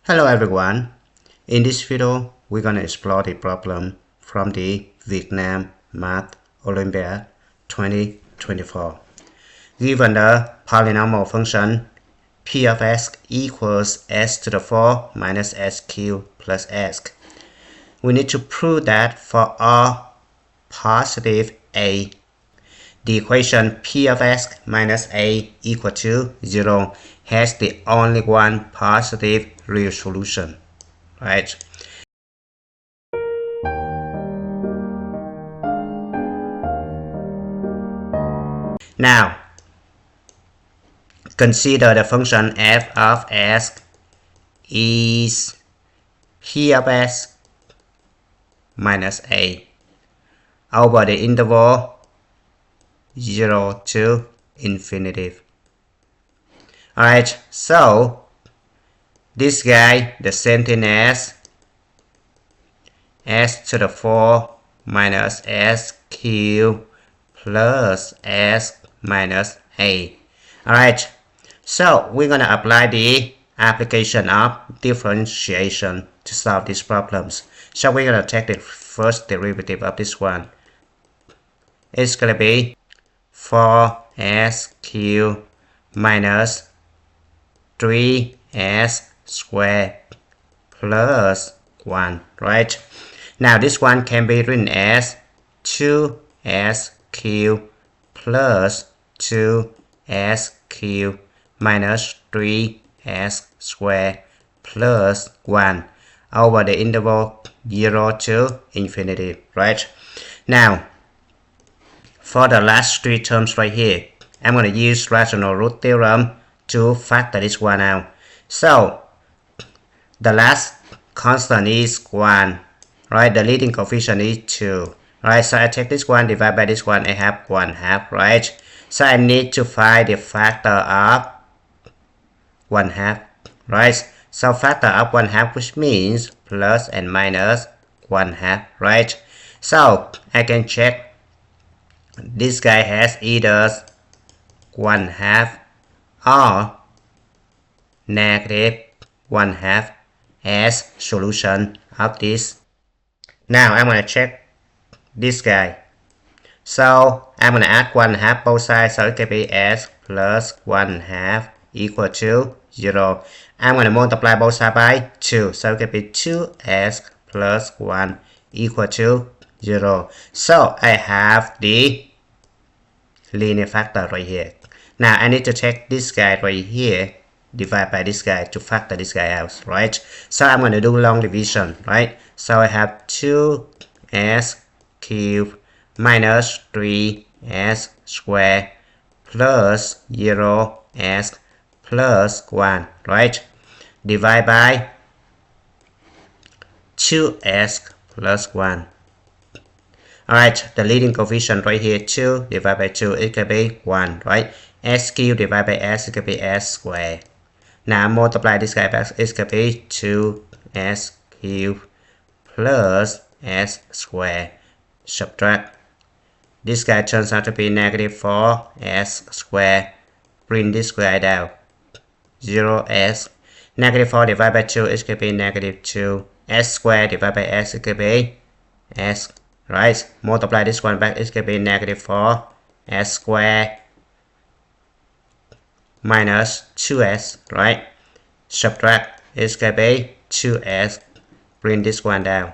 Hello everyone. In this video, we're going to explore the problem from the Vietnam Math Olympiad 2024. Given the polynomial function p of s equals s to the 4 minus s cubed plus s, we need to prove that for all positive a, the equation p of s minus a equal to 0 has the only one positive real solution, right? Now, consider the function f of s is p of s minus a over the interval 0 to infinity. Alright, so this guy, the same thing as s to the 4 minus s cubed plus s minus a. Alright, so we're going to apply the application of differentiation to solve these problems. So we're going to take the first derivative of this one. It's going to be 4s cubed minus 3s squared plus 1, right? Now this one can be written as 2s cubed plus 2s cubed minus 3s squared plus 1 over the interval 0 to infinity, right? Now, for the last three terms right here, I'm going to use rational root theorem to factor this one out. So, the last constant is 1, right? The leading coefficient is 2, right? So I take this one, divide by this one, I have 1/2, right? So I need to find the factor of 1/2, right? So factor of 1/2, which means plus and minus 1/2, right? So I can check this guy has either 1/2 or negative 1/2 as solution of this. Now I'm going to check this guy. So I'm going to add 1/2 both sides, so it can be s plus 1/2 equal to 0. I'm going to multiply both sides by 2, so it can be 2s plus 1 equal to 0. So I have the linear factor right here. Now I need to take this guy right here, divide by this guy to factor this guy out, right? So I'm going to do long division, right? So I have 2s cubed minus 3s squared plus 0s plus 1, right? Divide by 2s plus 1. Alright, the leading coefficient right here, 2 divided by 2, it can be 1, right? S cubed divided by s, it can be s squared. Now multiply this guy back, it can be 2s cubed plus s squared. Subtract. This guy turns out to be negative 4s squared. Bring this guy down. 0s. Negative 4 divided by 2, it can be negative 2. S squared divided by s, it can be s. Right, multiply this one back, it can be negative 4 s squared minus 2s, right? Subtract, it can be 2s, bring this one down,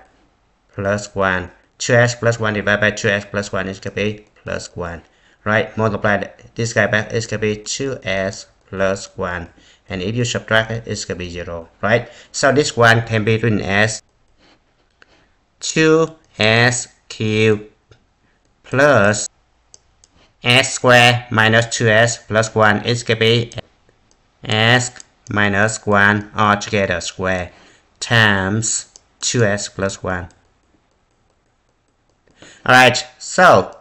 plus 1. 2s plus 1 divided by 2s plus 1, it can be plus 1, right? Multiply this guy back, it can be 2s plus 1. And if you subtract it, it can be 0, right? So this one can be written as 2s cubed plus s squared minus 2s plus 1, it can be s minus 1 altogether square times 2s plus 1. Alright, so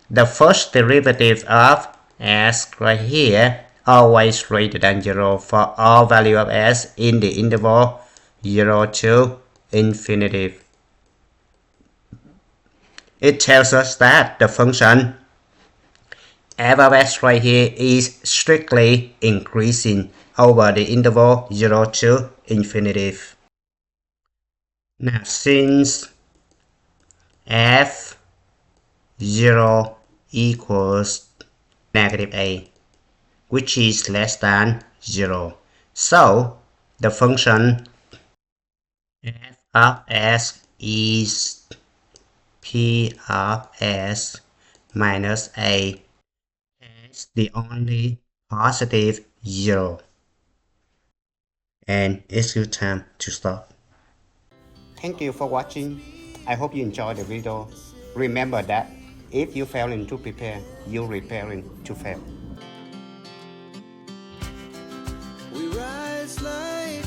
the first derivative of s right here always greater than 0 for all value of s in the interval 0 to infinity. It tells us that the function f of s right here is strictly increasing over the interval 0 to infinitive. Now since f0 equals negative a, which is less than 0, so the function f of s is p of s minus a as the only positive 0. And it's your time to stop. Thank you for watching. I hope you enjoyed the video. Remember that if you failing to prepare, you're preparing to fail. We rise like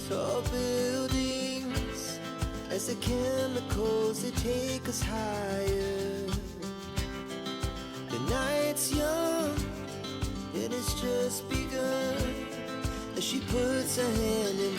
tall buildings as the chemicals they take us higher. The night's young and it's just begun as she puts her hand in